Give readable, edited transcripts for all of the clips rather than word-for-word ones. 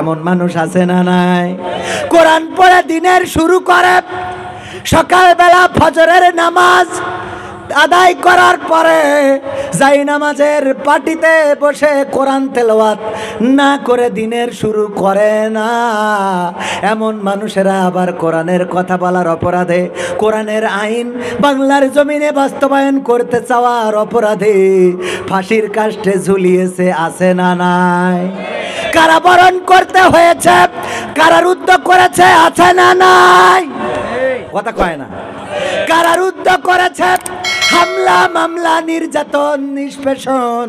এমন মানুষ আছে না নাই? কোরআন পড়ে দিনের শুরু করে, সকালবেলা ফজরের নামাজ আদায় করার পরে যাই নামাজের পাটিতে বসে কোরআন তেলাওয়াত না করে দিনের শুরু করে না। এমন মানুষেরা আবার কোরআনের কথা বলার অপরাধে, কোরআনের আইন বাংলার জমিনে বাস্তবায়ন করতে চাওয়ার অপরাধে ফাঁসির কাস্টে ঝুলিয়েছে, আছে না নাই? কারাবরণ করতে হয়েছে, কারারুদ্ধ করেছে, আছে না নাই? কথা কয় না। কারারুদ্ধ করেছে, হামলা মামলা নির্যাতন নিষ্পেষণ।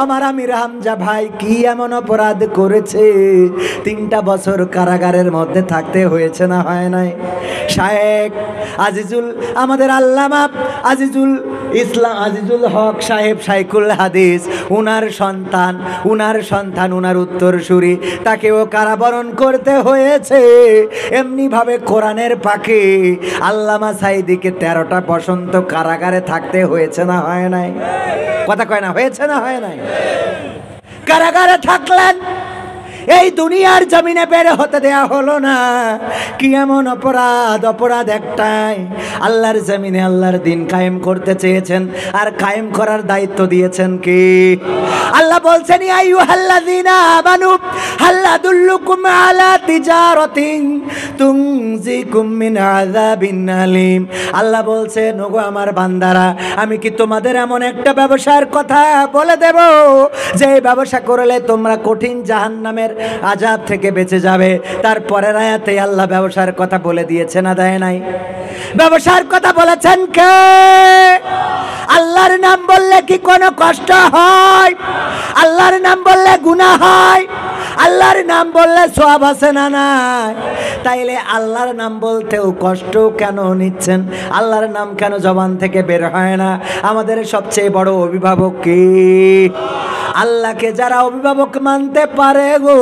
আমার আমির হামজা ভাই কি এমন অপরাধ করেছে? 3টা বছর কারাগারের মধ্যে থাকতে হয়েছে না হয় নাই? শায়েখ আজিজুল, আমাদের আল্লামা আজিজুল ইসলাম, আজিজুল হক সাহেব শাইখুল হাদিস, উনার সন্তান উনার উত্তরসূরি, তাকেও কারাবরণ করতে হয়েছে। এমনিভাবে কোরআনের পাখি আল্লামা সাইদিকে 13টা বসন্ত কারাগারে থাকতে হয়েছে না হয় নাই? কথা কয় না, হয়েছে না হয় নাই? কারাগারে থাকলেন, এই দুনিয়ার জমিনে বের হতে দেয়া হলো না। কি এমন অপরাধ? অপরাধ একটাই, আল্লাহর জমিনে আল্লাহর দিন কায়েম করতে চেয়েছেন, আর কায়েম করার দায়িত্ব দিয়েছেন কি? আল্লাহ বলছেন, ইয়া আইয়ুহাল্লাযীনা আমানু হাল আদুল্লুকুম আলা তিজারাতিন তুনজিকুম মিন আযাবিন আলীম। আল্লাহ বলছেন, ওগো আমার বান্দারা, আমি কি তোমাদের এমন একটা ব্যবসার কথা বলে দেব যে ব্যবসা করলে তোমরা কঠিন জাহান্নামের আযাব থেকে বেঁচে যাবে? তারপরের আয়াতে আল্লাহ ব্যবসার কথা বলে দিয়েছে না দেয় নাই? ব্যবসার কথা বলেছেন কে? আল্লাহর নাম বললে কি কোনো কষ্ট হয়? আল্লাহর নাম বললে গুনাহ হয়? আল্লাহর নাম বললে সওয়াব আছে না নাই? তাইলে আল্লাহর নাম বলতেও কষ্ট কেন নিচ্ছেন? আল্লাহর নাম কেন জবান থেকে বের হয় না? আমাদের সবচেয়ে বড় অভিভাবক কি? আল্লাহকে যারা অভিভাবক মানতে পারে গো,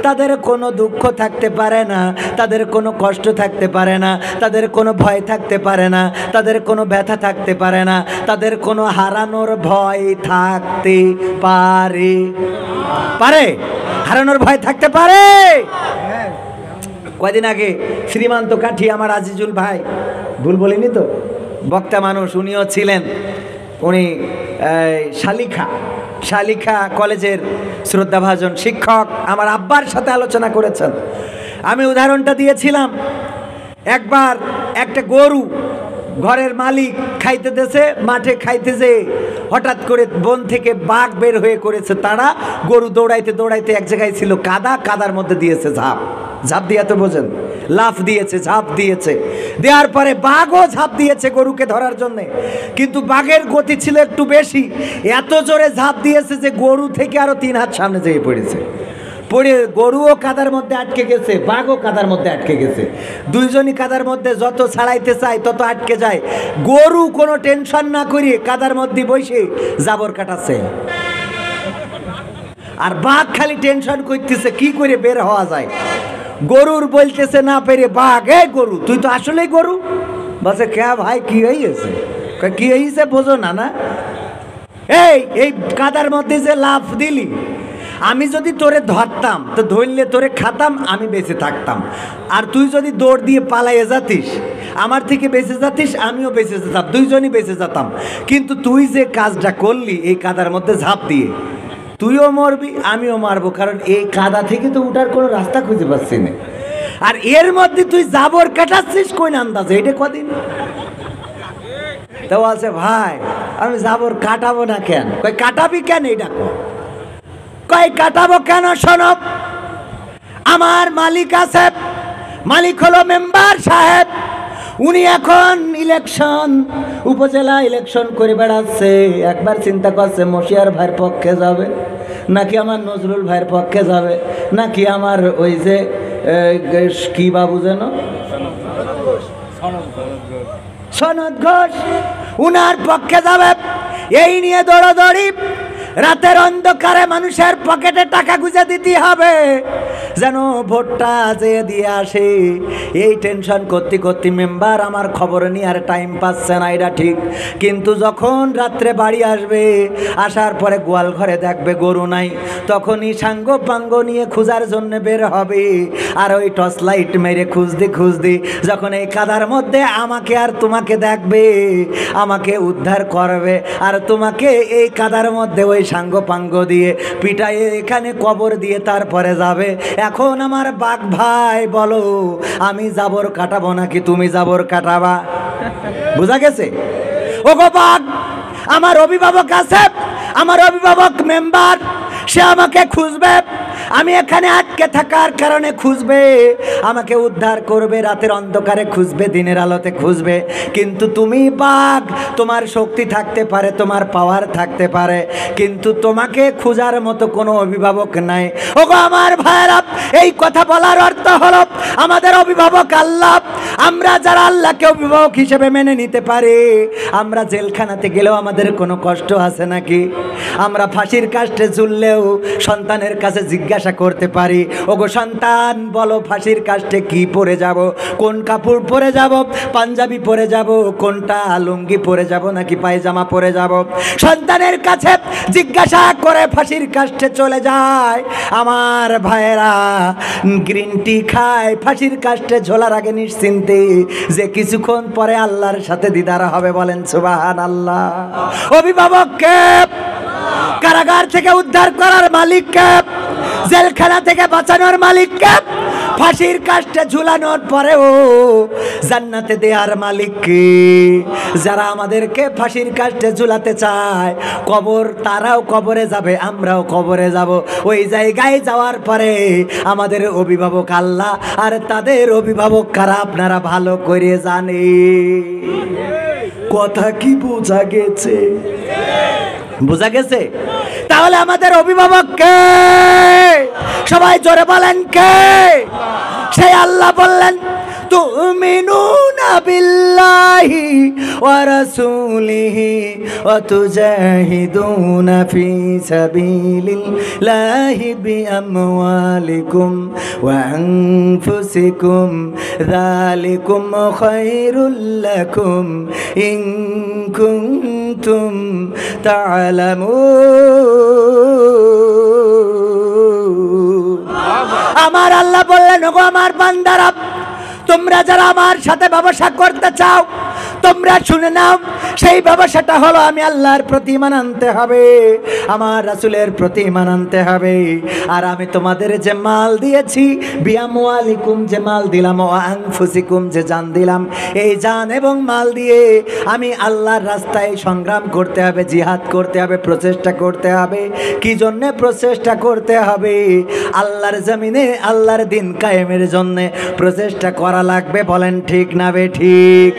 তাদের কোনো দুঃখ থাকতে পারে না, তাদের কোনো কষ্ট থাকতে পারে না, তাদের কোনো ভয় থাকতে পারে না, তাদের কোনো ব্যথা থাকতে পারে না, তাদের কোনো হারানোর ভয় থাকতে পারে? হারানোর ভয় থাকতে পারে? কয়দিন আগে শ্রীমান্ত কাঠি আমার আজিজুল ভাই, ভুল বলিনি তো, বক্তা মানুষ, উনিও ছিলেন। উনি শালিখা কলেজের শ্রদ্ধাভাজন শিক্ষক, আমার আব্বার সাথে আলোচনা করেছেন। আমি উদাহরণটা দিয়েছিলাম, একবার একটা গরু ঘরের মালিক খাইতে দেছে, মাঠে খাইতেছে, হঠাৎ করে বন থেকে বাঘ বের হয়ে করেছে তারা। গরু দৌড়াইতে দৌড়াইতে এক জায়গায় ছিল কাদার মধ্যে দিয়েছে ঝাঁপ দিয়ে, তো বোঝেন, লাফ দিয়েছে, ঝাঁপ দিয়েছে। দেওয়ার পরে বাঘও ঝাঁপ দিয়েছে গরুকে ধরার জন্যে, কিন্তু বাঘের গতি ছিল একটু বেশি, এত জোরে ঝাঁপ দিয়েছে যে গরু থেকে আরো 3 হাত সামনে যেয়ে পড়েছে। পড়ে গরুও কাদার মধ্যে আটকে গেছে, বাঘও কাদার মধ্যে আটকে গেছে। দুইজনই কাদার মধ্যে যত ছাড়াইতে চায় তত আটকে যায়। গরু কোনো টেনশন না করিয়ে কাদার মধ্যে বসে জাবর কাটাচ্ছে, আর বাঘ খালি টেনশন করতেছে কি করে বের হওয়া যায়। গরুর বলতেছে না পেরে বাঘ, এ গরু তুই তো আসলেই গরু। বলছে কে ভাই, কি হয়েছে? কি হয়েছে বোঝো না? না এই কাদার মধ্যে যে লাফ দিলি, আমি যদি তোরে ধরতাম তো ধরলে তোরে খাতাম, আমি বেঁচে থাকতাম। আর তুই যদি দৌড় দিয়ে পালাইয়ে যাতিস, আমার থেকে বেঁচে যাতিস, আমিও বেঁচে যেতাম, দুইজনই বেঁচে যেতাম। কিন্তু তুই যে কাজটা করলি এই কাদার মধ্যে ঝাঁপ দিয়ে, তুইও মরবি আমিও মারবো, কারণ এই কাদা থেকে তো উঠার কোনো রাস্তা খুঁজে পাচ্ছি না। আর এর মধ্যে তুই জাবর কাটাচ্ছিস কোন আন্দাজে? এটা কদিন তো আছে ভাই, আমি জাবর কাটাবো না কেন? কই কাটাবি কেন? এটা কই কাটাবো কেন? শোনো, আমার মালিক আছে, মালিক হলো মেম্বার সাহেব। উনি এখন ইলেকশন, উপজেলা ইলেকশন করে বেড়াচ্ছে। একবার চিন্তা করছে মশিয়ার ভাইয়ের পক্ষে যাবে, নাকি আমার নজরুল ভাইয়ের পক্ষে যাবে, নাকি আমার ওই যে কি বাবু যেন সনদ ঘোষ, উনার পক্ষে যাবে। এই নিয়ে দৌড়াদৌড়ি, রাতের অন্ধকারে মানুষের পকেটে টাকা গুঁজে দিতে হবে যেন ভোটটা যে দিয়ে আসে। এই টেনশন করতে করতে মেম্বার আমার খবর নিয়ে আর টাইম পাচ্ছে না, এটা ঠিক। কিন্তু যখন রাত্রে বাড়ি আসবে, আসার পরে গোয়াল ঘরে দেখবে গরু নাই, তখনই সাঙ্গ পাঙ্গ নিয়ে খোঁজার জন্য বের হবে। আর ওই টর্চ লাইট মেরে খুঁজতে খুঁজতে যখন এই কাদার মধ্যে আমাকে আর তোমাকে দেখবে, আমাকে উদ্ধার করবে, আর তোমাকে এই কাদার মধ্যে ওই সাঙ্গ পাঙ্গ দিয়ে পিটাইয়ে এখানে কবর দিয়ে তারপরে যাবে। এখন আমার বাঘ ভাই বলো, আমি জাবর কাটাবো নাকি তুমি জাবর কাটাবা? বুঝা গেছে? ওগো বাঘ, আমার অভিভাবক আছে, আমার অভিভাবক মেম্বার, সে আমাকে খুঁজবে, আমি এখানে আটকে থাকার কারণে খুঁজবে, আমাকে উদ্ধার করবে, রাতের অন্ধকারে খুঁজবে, দিনের আলোতে খুঁজবে। কিন্তু তুমি বাঘ, তোমার শক্তি থাকতে পারে, তোমার পাওয়ার থাকতে পারে, কিন্তু তোমাকে খোঁজার মতো কোনো অভিভাবক নাই। ওগো আমার ভাইরা, এই কথা বলার অর্থ হলো আমাদের অভিভাবক আল্লাহ। আমরা যারা আল্লাহকে অভিভাবক হিসেবে মেনে নিতে পারি, আমরা জেলখানাতে গেলেও আমাদের কোনো কষ্ট আছে নাকি? আমরা ফাঁসির কাস্টে ঝুললেও সন্তানের কাছে জিজ্ঞাসা করতে পারি, ওগো সন্তান বলো ফাঁসির কাস্টে কি পরে যাব, কোন কাপড় পরে যাব, পাঞ্জাবি পরে যাব, কোনটা লুঙ্গি পরে যাব নাকি পায়জামা পরে যাব? সন্তানের কাছে জিজ্ঞাসা করে ফাঁসির কাস্টে চলে যায়। আমার ভাইয়েরা গ্রিন টি খায় ফাঁসির কাস্টে ঝোলার আগে নিশ্চিন্তে যে কিছুক্ষণ পরে আল্লাহর সাথে দিদার হবে। বলেন সুবহানাল্লাহ। অভিভাবককে কারাগার থেকে উদ্ধার করার মালিককে, জেলখানা থেকে বাঁচানোর মালিককে, ফাঁসির কাস্টে ঝুলানোর পরেও জান্নাতে দেওয়ার মালিককে। যারা আমাদেরকে ফাঁসির কাস্টে ঝুলাতে চায়, কবর, তারাও কবরে যাবে, আমরাও কবরে যাব। ওই জায়গায় যাওয়ার পরে আমাদের অভিভাবক আল্লাহ, আর তাদের অভিভাবক কারা আপনারা ভালো করে জানে। কথা কি বোঝা গেছে? বোঝা গেছে? তাহলে আমাদের অভিভাবক কে? সবাই জোরে বলেন কে? সেই আল্লাহ বললেন, তুমিনুনা বিল্লাহি ওয়া রাসূলিহি ওয়া তুজাহিদুনা ফি সাবিলিল্লাহি বিআমওয়ালিকুম ওয়া আনফুসিকুম যালিকুম খায়রুল লাকুম ইন কুনতুম তা'লামুন। আমার আল্লাহ বললেন, ওগো আমার বান্দারা, তোমরা যারা আমার সাথে ব্যবসা করতে চাও, তোমরা শুনে নাও, সেই ব্যবসাটা হলো আমি আল্লাহর প্রতি ঈমান আনতে হবে, আমার রাসূলের প্রতি ঈমান আনতে হবে। আর আমি তোমাদের যে মাল দিয়েছি, বিআমওয়ালিকুম, যে মাল দিলাম, ওয়া আনফুসিকুম, যে জান দিলাম, এই জান এবং মাল দিয়ে আমি আল্লাহর রাস্তায় সংগ্রাম করতে হবে, জিহাদ করতে হবে, প্রচেষ্টা করতে হবে। কি জন্য প্রচেষ্টা করতে হবে? আল্লাহর জমিনে আল্লাহর দিন কায়েমের জন্য প্রচেষ্টা করা লাগবে। বলেন ঠিক না বে ঠিক?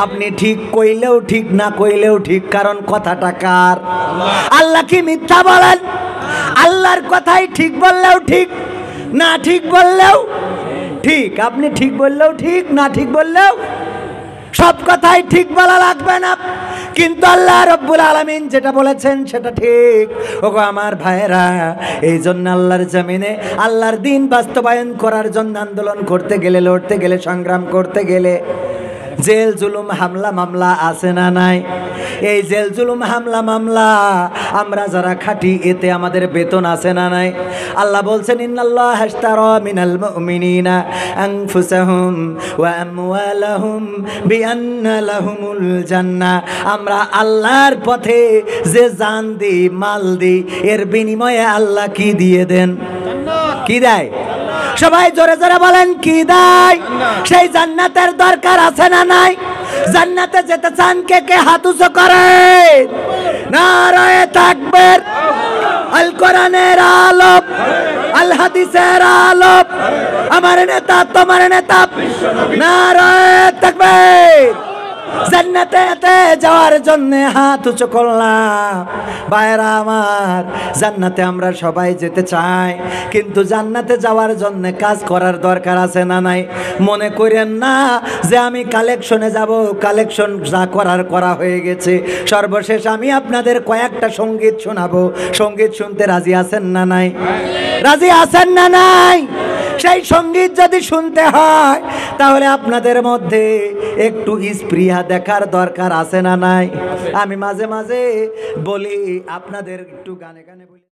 আপনি ঠিক কইলেও ঠিক, না কইলেও ঠিক, কারণ কথাটা কার? আল্লাহ কি মিথ্যা বলেন? আল্লাহর কথাই ঠিক বললেও ঠিক, না ঠিক বললেও ঠিক। আপনি ঠিক বললেও ঠিক, না ঠিক বললেও, সব কথাই ঠিক বলা লাগবে না, কিন্তু আল্লাহ রব্বুল আলামিন যেটা বলেছেন সেটা ঠিক। ওগো আমার ভাইয়েরা, এই জন্য আল্লাহর জমিনে আল্লাহর দিন বাস্তবায়ন করার জন্য আন্দোলন করতে গেলে, লড়তে গেলে, সংগ্রাম করতে গেলে জেল জুলুম হামলা মামলা আছে না নাই? এই জেল জুলুম হামলা মামলা আমরা যারা খাটি, এতে আমাদের বেতন আছে না নাই? আল্লাহ বলছেন, ইন্নাল্লাহ আশতারা মিনাল মুমিনিনা আনফুসাহুম ওয়া আমওয়ালাহুম বিআন্না লাহুমুল জান্নাহ। আমরা আল্লাহর পথে যে জান দিই, মাল দিই, এর বিনিময়ে আল্লাহ কি দিয়ে দেন? কি দেয়? সবাই জোরে জোরে বলেন, কি দেয়? সেই জান্নাতের দরকার আছে না নাই? জান্নাতে যেতে চান কে কে? হাত উঁচু করে নারায়ে তাকবীর। আল কোরআনের আলো, আল হাদিসের আলো, আমার নেতা তোমার নেতা, নারায়ে তাকবীর। জান্নাতে যাওয়ার জন্য হাত উঁচু করলাম। ভাইরা আমার, জান্নাতে আমরা সবাই যেতে চাই, কিন্তু জান্নাতে যাওয়ার জন্য কাজ করার দরকার আছে না নাই? মনে করেন না যে আমি কালেকশনে যাব, কালেকশন যা করার করা হয়ে গেছে। সর্বশেষ আমি আপনাদের কয়েকটা সঙ্গীত শোনাবো। সঙ্গীত শুনতে রাজি আছেন না নাই? রাজি আছেন না নাই? সেই সঙ্গীত যদি শুনতে হয় তাহলে আপনাদের মধ্যে একটু স্পৃহা দেখার দরকার আছে না নাই? আমি মাঝে মাঝে বলি আপনাদের একটু গানে গানে বলি।